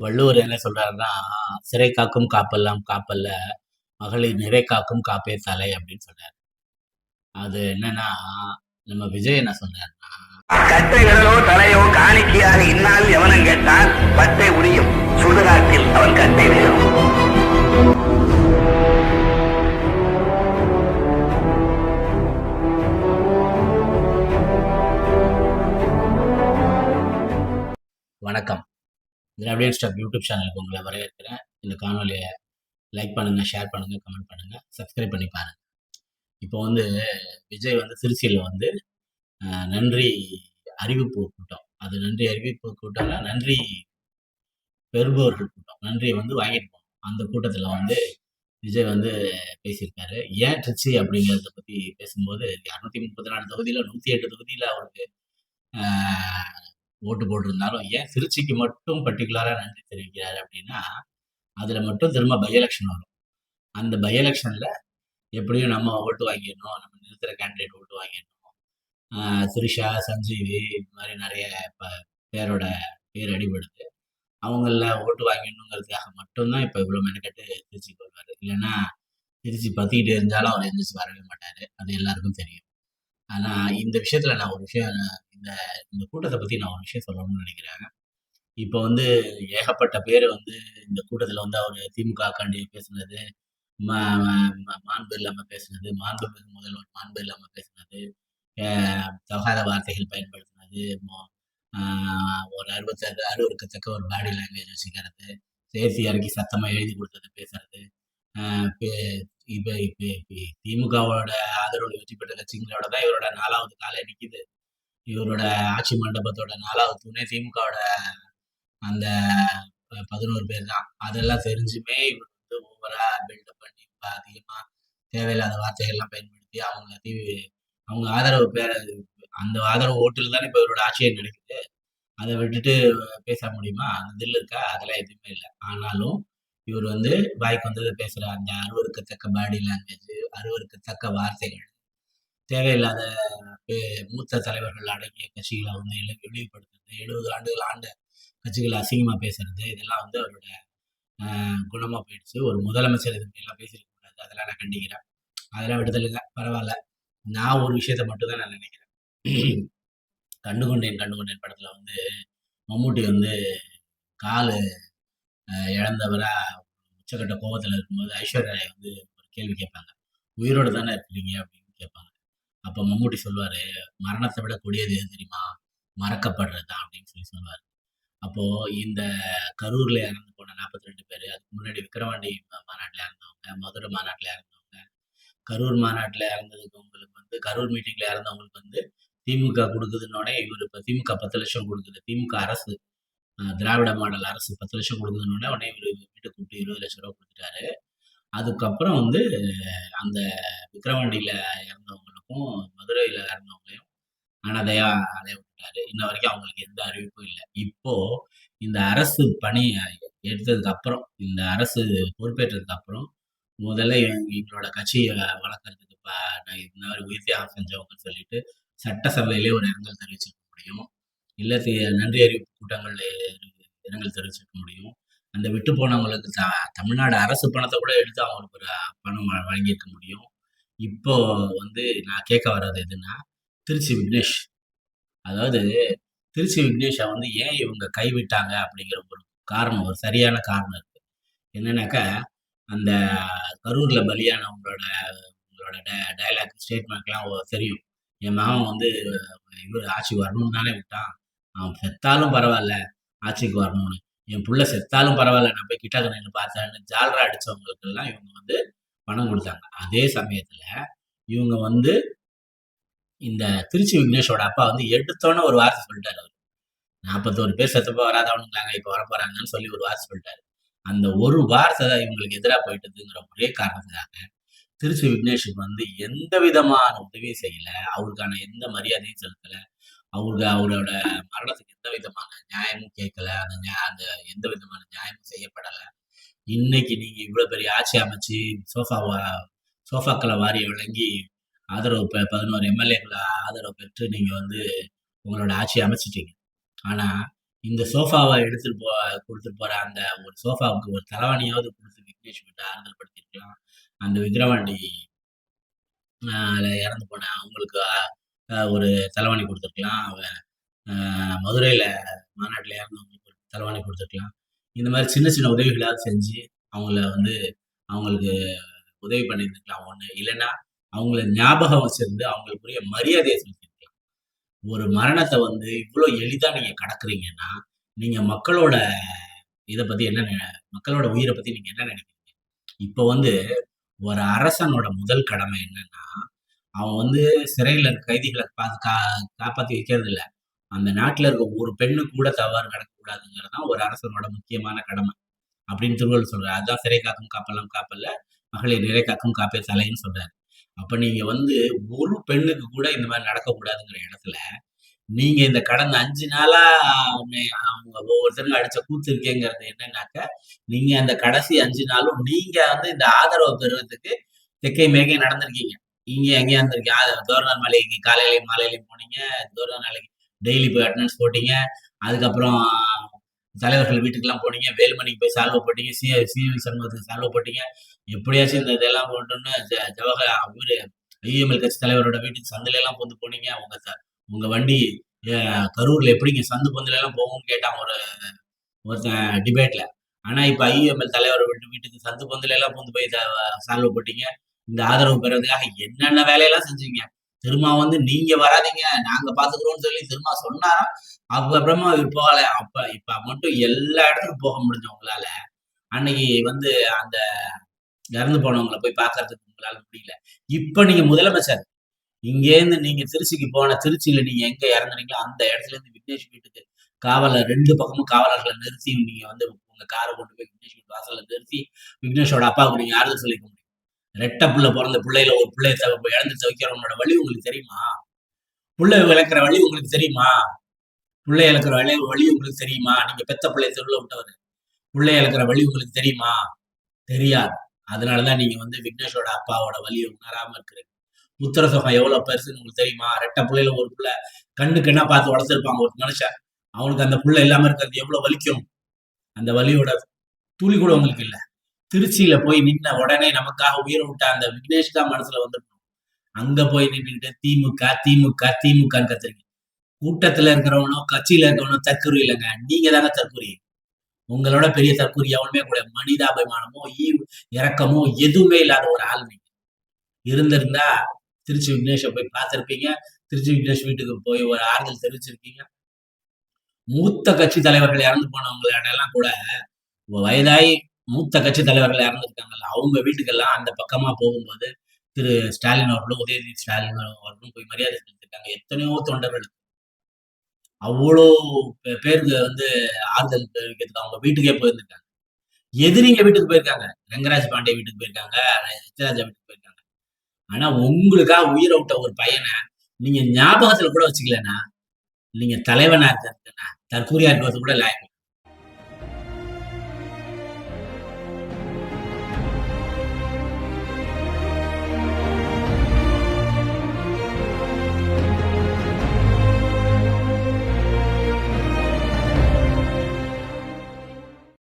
வள்ளுவர் என்ன சொல்றாருன்னா, "சிறை காக்கும் காப்பெல்லாம் காப்பல்ல, மகளிர் நிறை காக்கும் காப்பே தலை" அப்படின்னு சொல்றாரு. அது என்னன்னா, நம்ம விஜய் என்ன சொல்றாருன்னா, கட்டை விரலோ தலையோ காணிக்கையாக இந்நாள் எவனும் கேட்டால் பட்டை உரியும் சுடுகாட்டில் அவன் கட்டை வேறும். வணக்கம். திராவிடியன் ஸ்டாப் யூடியூப் சேனலுக்கு உங்களை வரவேற்கிறேன். இந்த காணொலிய லைக் பண்ணுங்க, ஷேர் பண்ணுங்க, கமெண்ட் பண்ணுங்க, சப்ஸ்கிரைப் பண்ணி பாருங்க. இப்போ வந்து விஜய் வந்து திருச்சியில வந்து நன்றி அறிவிப்பு கூட்டம். அது நன்றி அறிவிப்பு கூட்டம்ல நன்றி பெறுபவர்கள் கூட்டம். நன்றியை வந்து வாங்கிட்டு போனோம். அந்த கூட்டத்துல வந்து விஜய் வந்து பேசியிருக்காரு. ஏன் திருச்சி அப்படிங்கிறத பத்தி பேசும்போது 234 தொகுதியில 108 தொகுதியில அவருக்கு ஓட்டு போட்டிருந்தாலும் ஏன் திருச்சிக்கு மட்டும் பர்டிகுலரா நன்றி தெரிவிக்கிறாரு அப்படின்னா, அதுல மட்டும் திரும்ப பை எலெக்ஷன் வரும். அந்த பை எலெக்ஷன்ல எப்படியும் நம்ம ஓட்டு வாங்கிடணும், நம்ம நிறுத்துற கேண்டிடேட் ஓட்டு வாங்கிடணும். திரிஷா, சஞ்சீவி இது மாதிரி நிறைய பேரோட பேர் அடிபடுது. அவங்கள ஓட்டு வாங்கிடணுங்கிறதுக்காக மட்டும்தான் இப்போ இவ்வளோ மெனக்கட்டு திருச்சிக்கு வருவாரு. இல்லைன்னா திருச்சி பத்திக்கிட்டு இருந்தாலும் அவர் எந்திரிச்சு வரவே மாட்டாரு. அது எல்லாருக்கும் தெரியும். ஆனா இந்த விஷயத்துல நான் ஒரு விஷயம் இந்த இந்த கூட்டத்தை பத்தி நான் ஒரு விஷயம் சொல்லணும்னு நினைக்கிறேன். இப்போ வந்து ஏகப்பட்ட பேர் வந்து இந்த கூட்டத்துல வந்து அவர் திமுக காண்டி பேசுனது, மாண்பு இல்லாம பேசுனது, மாண்புமிகு முதல்வர் மாண்பு இல்லாம பேசுனது, தகாத வார்த்தைகள் பயன்படுத்தினது, ஒரு அருவருக்கத்தக்க ஒரு பாடி லாங்குவேஜ் வச்சுக்கிறது, சேர்த்து இறக்கி சத்தமா எழுதி கொடுத்தது பேசுறது, இப்ப திமுகவோட ஆதரவு வெற்றி பெற்ற கட்சிகளோட தான் இவரோட 4வது காலே நிக்குது. இவரோட ஆட்சி மண்டபத்தோட 4வது தூணே திமுகவோட அந்த 11 பேர் தான். அதெல்லாம் தெரிஞ்சுமே இவர் வந்து ஓவரா பில்டப் பண்ணி அதிகமா தேவையில்லாத வார்த்தைகள்லாம் பயன்படுத்தி அவங்க ஆதரவு அந்த ஆதரவு ஓட்டுல தானே இப்ப இவரோட ஆட்சியை நடக்குது. அதை விட்டுட்டு பேச முடியுமா? அந்த தில் இருக்கா? அதெல்லாம் எதுவுமே இல்லை. ஆனாலும் இவர் வந்து வாய்க்கு வந்ததை பேசுற அந்த அருவருக்கத்தக்க பாடி லாங்குவேஜ், அருவருக்கத்தக்க வார்த்தைகள், தேவையில்லாத மூத்த தலைவர்கள் அடங்கிய கட்சிகளை வந்து இழிவுபடுத்துறது, 70 ஆண்டுகள் ஆண்ட கட்சிகளை அசிங்கமா பேசுறது, இதெல்லாம் வந்து அவரோட குணமா போயிடுச்சு. ஒரு முதலமைச்சர் இது மாதிரிலாம் பேசியிருக்க கூடாது. அதெல்லாம் நான் கண்டிக்கிறேன். அதெல்லாம் விடுதலைங்க, பரவாயில்ல. நான் ஒரு விஷயத்த மட்டும் தான் நான் நினைக்கிறேன். கண்டுகொண்டேன் படத்துல வந்து மம்முட்டி வந்து காலு இழந்தவரா உச்சக்கட்ட கோபத்துல இருக்கும்போது ஐஸ்வர்யா ராய் வந்து ஒரு கேள்வி கேட்பாங்க. உயிரோட தானே இருக்கிறீங்க அப்படின்னு கேட்பாங்க. அப்ப மம்முட்டி சொல்லுவாரு, மரணத்தை விட கொடியது எது தெரியுமா? மறக்கப்படுறதுதான் அப்படின்னு சொல்லுவாரு. அப்போ இந்த கரூர்ல இறந்து போன 42 பேரு, அதுக்கு முன்னாடி விக்கிரவாண்டி மாநாட்டுல இறந்தவங்க, மதுரை மாநாட்டுல இறந்தவங்க, கரூர் மாநாட்டுல இறந்ததுக்கு உங்களுக்கு வந்து கரூர் மீட்டிங்ல இறந்தவங்களுக்கு வந்து திமுக கொடுக்குதுன்னோடனே இவர் இப்ப திமுக 10 லட்சம் கொடுக்குது. திமுக அரசு திராவிட மாடல் அரசு 10 லட்சம் கொடுக்குதுன்னொடனே உடனே இவர் வீட்டுக்கு கூப்பிட்டு 20 லட்சம் ரூபா கொடுத்துட்டாரு. அதுக்கப்புறம் வந்து அந்த விக்கிரவாண்டியில இறந்தவங்களுக்கும் மதுரையில இறந்தவங்களையும் அனாதையா அலைய விட்டுட்டாரு. இன்ன வரைக்கும் அவங்களுக்கு எந்த அறிவிப்பும் இல்லை. இப்போ இந்த அரசு பணி எடுத்ததுக்கு அப்புறம், இந்த அரசு பொறுப்பேற்றதுக்கு அப்புறம் முதல்ல எங்களோட கட்சியை வளர்க்கறதுக்கு இந்த மாதிரி உயிர் தியாகம் செஞ்சவங்கன்னு சொல்லிட்டு சட்டசபையிலே ஒரு இரங்கல் தெரிவிச்சிருக்க முடியும். இல்ல நன்றி அறிவிப்பு கூட்டங்கள்ல இரங்கல் தெரிவிச்சிருக்க முடியும். அந்த விட்டு போனவங்களுக்கு தமிழ்நாடு அரசு பணத்தை கூட எடுத்து அவங்களுக்கு ஒரு பணம் வழங்கியிருக்க முடியும். இப்போ வந்து நான் கேட்க வர்றது எதுன்னா, திருச்சி விக்னேஷ், அதாவது திருச்சி விக்னேஷை வந்து ஏன் இவங்க கைவிட்டாங்க அப்படிங்கிற ஒரு காரணம், ஒரு சரியான காரணம் இருக்கு. என்னன்னாக்கா, அந்த கரூர்ல பலியானவங்களோட உங்களோட டயலாக் ஸ்டேட்மெண்ட்லாம் தெரியும். என் மாமன் வந்து இவர் ஆட்சிக்கு வரணும்னு தானே விட்டான். அவன் செத்தாலும் பரவாயில்ல ஆட்சிக்கு வரணும்னு. என் புள்ள செத்தாலும் பரவாயில்ல நான் போய் கிட்டக்க நின்று பார்த்தேன்னு ஜால்ரா அடிச்சவங்களுக்கெல்லாம் இவங்க வந்து பணம் கொடுத்தாங்க. அதே சமயத்துல இவங்க வந்து இந்த திருச்சி விக்னேஷோட அப்பா வந்து எடுத்தோன்னே ஒரு வார்த்தை சொல்லிட்டாரு. அவர் 41 பேர் செத்தப்போ வராதவனுங்களாங்க இப்போ வரப்போறாங்கன்னு சொல்லி ஒரு வார்த்தை சொல்லிட்டாரு. அந்த ஒரு வார்த்தை தான் இவங்களுக்கு எதிராக போயிட்டதுங்கிற ஒரே காரணத்துக்காக திருச்சி விக்னேஷுக்கு வந்து எந்த விதமான உதவியும் செய்யல. அவருக்கான எந்த மரியாதையும் செலுத்தல. அவரோட மரணத்துக்கு எந்த விதமான நியாயமும் கேட்கல. அந்த எந்த விதமான நியாயமும் செய்யப்படல. இன்னைக்கு நீங்க இவ்வளவு பெரிய ஆட்சி அமைச்சு சோஃபாக்களை வாரி வழங்கி ஆதரவு 11 எம்எல்ஏக்களை ஆதரவு பெற்று நீங்க வந்து உங்களோட ஆட்சியை அமைச்சிட்டீங்க. ஆனா இந்த சோஃபாவ எடுத்துட்டு குடுத்துட்டு போற அந்த ஒரு சோஃபாவுக்கு ஒரு தலவாணியாவது குடுத்து விக்னேஷ் கிட்ட ஆறுதல் படுத்தியிருக்கலாம். அந்த விக்கிரவாண்டி ல இறந்து போன அவங்களுக்கு ஒரு தலவாணி குடுத்துருக்கலாம். மதுரையில மாநாட்டுல இறந்தவங்களுக்கு ஒரு தலவாணி குடுத்துருக்கலாம். இந்த மாரி சின்ன சின்ன உதவிகளாவது செஞ்சு, அவங்கள வந்து அவங்களுக்கு உதவி பண்ணியிருந்துருக்கலாம் ஒண்ணு. இல்லன்னா, அவங்கள ஞாபகம் வச்சிருந்து அவங்களுக்குரிய மரியாதைய செலுத்தியிருக்கலாம். ஒரு மரணத்த வந்து இவ்ளோ எளிதா நீங்க கடக்குறீங்கன்னா, நீங்க இத பத்தி என்ன நெ மக்களோட உயிர பத்தி நீங்க என்ன நெனைக்கிறீங்க? இப்ப வந்து ஒரு அரசனோட முதல் கடமை என்னன்னா, அவன் வந்து சிறையில இருக்க கைதிகள பாத்து காப்பாத்தி வைக்கிறதில்ல. அந்த நாட்டுல இருக்க ஒரு பெண்ணுக்கு கூட தவறு நடக்கக்கூடாதுங்கிறது தான் ஒரு அரசனோட முக்கியமான கடமை. அப்படின்னு திருவள்ளுவர் சொல்றாரு. அதான் "சிறை காக்கும் காப்பெல்லாம் காப்பல்ல, மகளிர் நிறை காக்கும் காப்பே தலைன்னு" சொல்றாரு. அப்ப நீங்க வந்து ஒரு பெண்ணுக்கு கூட இந்த மாரி நடக்கக்கூடாதுங்கிற இடத்துல, நீங்க இந்த கடந்த 5 நாளா அவங்க ஒவ்வொருத்தருக்கும் அடிச்ச கூத்து இருக்கேங்கிறது என்னன்னாக்க, நீங்க அந்த கடைசி 5 நாளும் நீங்க வந்து இந்த ஆதரவு பெறுவதற்கு தெற்கை மேற்கே நடந்திருக்கீங்க. இங்கேயும் அங்கேயும் இருந்திருக்கீங்க. கவர்னர் மலைக்கு காலையிலயும் மாலையிலயும் போனீங்க. கவர்னர் மலைக்கு டெய்லி போய் அட்டெண்டன்ஸ் போட்டீங்க. அதுக்கப்புறம் தலைவர்கள் வீட்டுக்கெல்லாம் போனீங்க. வேலுமணிக்கு போய் சால்வ போட்டீங்க. சி.வி. சண்முகத்துக்கு சால்வ போட்டீங்க. எப்படியாச்சும் இந்த இதெல்லாம் போட்டோம்னு இவரு ஐயுஎம்எல் கட்சி தலைவரோட வீட்டுக்கு சந்துல எல்லாம் புகுந்து போனீங்க. உங்க வண்டி கரூர்ல எப்படிங்க சந்து பொந்துல எல்லாம் போகும்னு கேட்டான் ஒருத்தன் டிபேட்ல. ஆனா இப்ப ஐயுஎம்எல் தலைவர் வீட்டுக்கு சந்து பொந்துல எல்லாம் புகுந்து போய் சால்வ போட்டீங்க. இந்த ஆதரவு பெறதுக்காக என்னென்ன வேலையெல்லாம் செஞ்சீங்க. திரும்ப வந்து நீங்க வராதீங்க, நாங்க பாத்துக்கிறோம்னு சொல்லி திரும்ப சொன்னாராம். அப்புறமா இவர் போகல. இப்ப மட்டும் எல்லா இடத்துக்கும் போக முடிஞ்ச உங்களால. அன்னைக்கு வந்து அந்த இறந்து போனவங்கள போய் பார்க்கறதுக்கு உங்களால முடியல. இப்ப நீங்க முதலமைச்சர். இங்கேருந்து நீங்க திருச்சியில நீங்க எங்க இறங்குனீங்களோ அந்த இடத்துல இருந்து விக்னேஷ் வீட்டுக்கு 2 பக்கமும் காவலர்கள நிறுத்தி நீங்க வந்து உங்க கார கொண்டு போய் விக்னேஷ் வீட்டு வாசல்ல நிறுத்தி, விக்னேஷோட அப்பாவுக்கு நீங்க ஆறுதல் சொல்லிக்க முடியும். ரெட்ட புள்ள பொறந்த புள்ளையில ஒரு புள்ளைய இழந்து தவிக்கிறவனோட வலி உங்களுக்கு தெரியுமா? புள்ள இழக்கிற வலி உங்களுக்கு தெரியுமா? புள்ளை இழக்கிற வலி உங்களுக்கு தெரியுமா? நீங்க பெத்த புள்ளைய தெருவுல விட்டவரு. புள்ளை இழக்கிற வலி உங்களுக்கு தெரியுமா? தெரியாது. அதனாலதான் நீங்க வந்து விக்னேஷோட அப்பாவோட வலிய உணராம இருக்கிறீங்க. புத்திர சுகம் எவ்வளவு பெருசுன்னு உங்களுக்கு தெரியுமா? ரெட்ட புள்ளையில ஒரு புள்ள கண்ணுக்கு என்ன பார்த்து வளர்த்திருப்பாங்க ஒரு மனுஷன். அவனுக்கு அந்த புள்ள இல்லாம இருக்கிறது எவ்வளவு வலிக்கும். அந்த வலியோட துளி கூட உங்களுக்கு இல்ல. திருச்சியில போய் நின்ன உடனே நமக்காக உயிரை விட்ட அந்த விக்னேஷ் தான் மனசுல வந்துருக்கும். அங்க போய் நின்றுகிட்டு திமுக திமுக திமுகன்னு கத்துறீங்க. கூட்டத்துல இருக்கிறவனோ கட்சியில இருக்கிறவனோ தற்குறி இல்லைங்க. நீங்க தாங்க தற்குறி. உங்களோட பெரிய தற்குறி எவனுமே கூட மனிதாபிமானமோ இரக்கமோ எதுவுமே இல்லாத ஒரு ஆள் நீங்க. இருந்திருந்தா திருச்சி விக்னேஷ போய் பார்த்திருப்பீங்க. திருச்சி விக்னேஷ் வீட்டுக்கு போய் ஒரு ஆறுதல் தெரிவிச்சிருப்பீங்க. மூத்த கட்சி தலைவர்கள் இறந்து போனவங்களெல்லாம் கூட வயதாய் மூத்த கட்சி தலைவர்கள் இறந்துருக்காங்கல்ல, அவங்க வீட்டுக்கெல்லாம் அந்த பக்கமா போகும்போது திரு ஸ்டாலின் அவர்களும், உதயநிதி ஸ்டாலின் அவர்களும் போய் மரியாதை செலுத்திருக்காங்க. எத்தனையோ தொண்டர்கள் அவ்வளோ பேருக்கு வந்து ஆறுதல் தெரிவிக்கிறதுக்கு அவங்க வீட்டுக்கே போயிருந்திருக்காங்க. எதிரிங்க வீட்டுக்கு போயிருக்காங்க. ரங்கராஜ் பாண்டே வீட்டுக்கு போயிருக்காங்க. எச்.ராஜா வீட்டுக்கு போயிருக்காங்க. ஆனா உங்களுக்காக உயிரை விட்ட ஒரு பையனை நீங்க ஞாபகத்துல கூட வச்சுக்கலன்னா, நீங்க தலைவனா இருக்கிறதுன்னா தற்கூரியா இருக்கிறது கூட லாயக்கு.